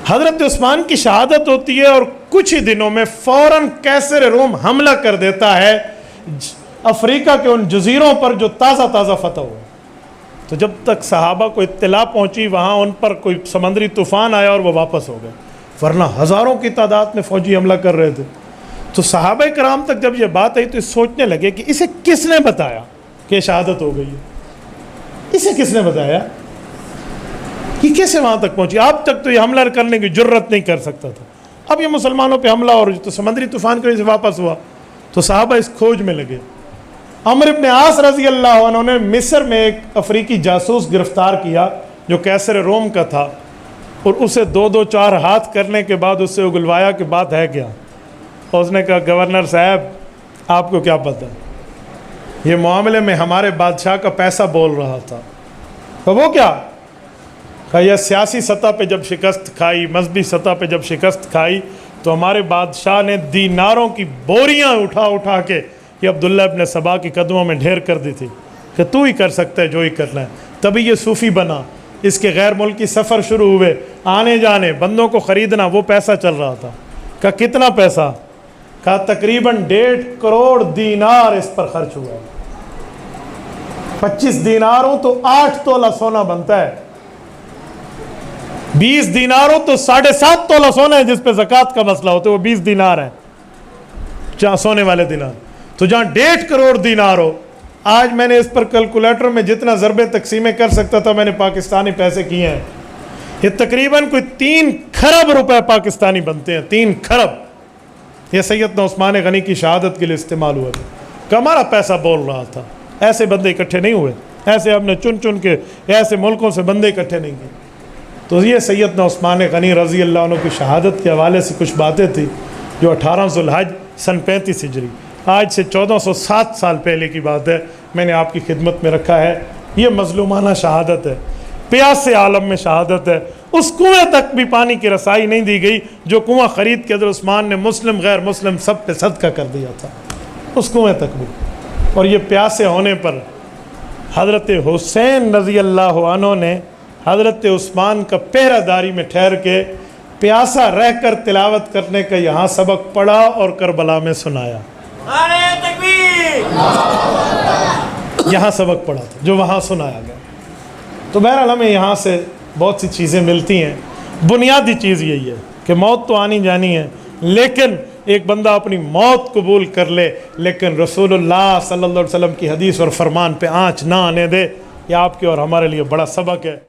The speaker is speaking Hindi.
हज़रत उस्मान की शहादत होती है और कुछ ही दिनों में फ़ौरन कैसर रोम हमला कर देता है अफ्रीका के उन जजीरों पर जो ताज़ा ताज़ा फतह हुआ। तो जब तक सहाबा को इत्तला पहुंची वहाँ उन पर कोई समंदरी तूफ़ान आया और वो वापस हो गए, वरना हज़ारों की तादाद में फ़ौजी हमला कर रहे थे। तो सहाबा कराम तक जब ये बात आई तो सोचने लगे कि इसे किसने बताया कि शहादत हो गई है, इसे किसने बताया, कि कैसे वहाँ तक पहुँची। अब तक तो ये हमला करने की जुर्रत नहीं कर सकता था, अब ये मुसलमानों पे हमला और तो समंदरी तूफ़ान की वजह से वापस हुआ। तो सहाबा इस खोज में लगे। अमर इब्न आस रज़ी अल्लाह अन्हु ने मिस्र में एक अफ्रीकी जासूस गिरफ्तार किया जो कैसर रोम का था, और उसे 2-4 हाथ करने के बाद उससे उगलवाया कि बात है क्या। और उसने कहा गवर्नर साहब आपको क्या पता, ये मामले में हमारे बादशाह का पैसा बोल रहा था। तो वो क्या कहा, यह सियासी सतह पे जब शिकस्त खाई, मजहबी सतह पे जब शिकस्त खाई तो हमारे बादशाह ने दीनारों की बोरियां उठा उठा के ये अब्दुल्ला इब्न सबा की कदमों में ढेर कर दी थी कि तू ही कर सकता है जो ही करना है। तभी ये सूफ़ी बना, इसके गैर मुल्की सफ़र शुरू हुए, आने जाने, बंदों को ख़रीदना, वो पैसा चल रहा था। कहा कितना पैसा, कहा तकरीबन 1.5 करोड़ दीनार इस पर खर्च हुआ है। 25 दीनारों तो 8 तोला सोना बनता है, 20 दीनारों तो 7.5 तोला सोना है जिस पे ज़कात का मसला होता है, वो 20 दीनार है जहाँ सोने वाले दीनार। तो जहाँ 1.5 करोड़ दीनार हो, आज मैंने इस पर कैलकुलेटर में जितना ज़रबे तकसीमें कर सकता था मैंने पाकिस्तानी पैसे किए हैं, ये तकरीबन कोई 3 खरब रुपए पाकिस्तानी बनते हैं, 3 खरब। ये सैयदना उस्मान गनी की शहादत के लिए इस्तेमाल हुआ था कि हमारा पैसा बोल रहा था। ऐसे बंदे इकट्ठे नहीं हुए, ऐसे हमने चुन चुन के ऐसे मुल्कों से बंदे इकट्ठे नहीं किए। तो ये सैयदना उस्मान गनी रज़ी अल्लाह अन्हु की शहादत के हवाले से कुछ बातें थी जो 18 ज़ुल्हज सन 35 हिजरी, आज से 1407 साल पहले की बात है, मैंने आपकी खिदमत में रखा है। ये मजलूमाना शहादत है, प्यासे आलम में शहादत है। उस कुएँ तक भी पानी की रसाई नहीं दी गई जो कुआँ ख़रीद के हज़रत उस्मान ने मुस्लिम गैर मुस्लिम सब पे सदका कर दिया था, उस कुएँ तक भी। और ये प्यासे होने पर हज़रत हुसैन रज़ी अल्लाह अन्हु ने हज़रत उस्मान का पहरादारी में ठहर के प्यासा रहकर तिलावत करने का यहाँ सबक पढ़ा और करबला में सुनाया। यहाँ सबक पढ़ा था जो वहाँ सुनाया गया। तो बहरहाल हमें यहाँ से बहुत सी चीज़ें मिलती हैं। बुनियादी चीज़ यही है कि मौत तो आनी जानी है, लेकिन एक बंदा अपनी मौत कबूल कर ले लेकिन रसूलुल्लाह सल्लल्लाहु अलैहि वसल्लम की हदीस और फरमान पे आँच ना आने दे। यह आपके और हमारे लिए बड़ा सबक है।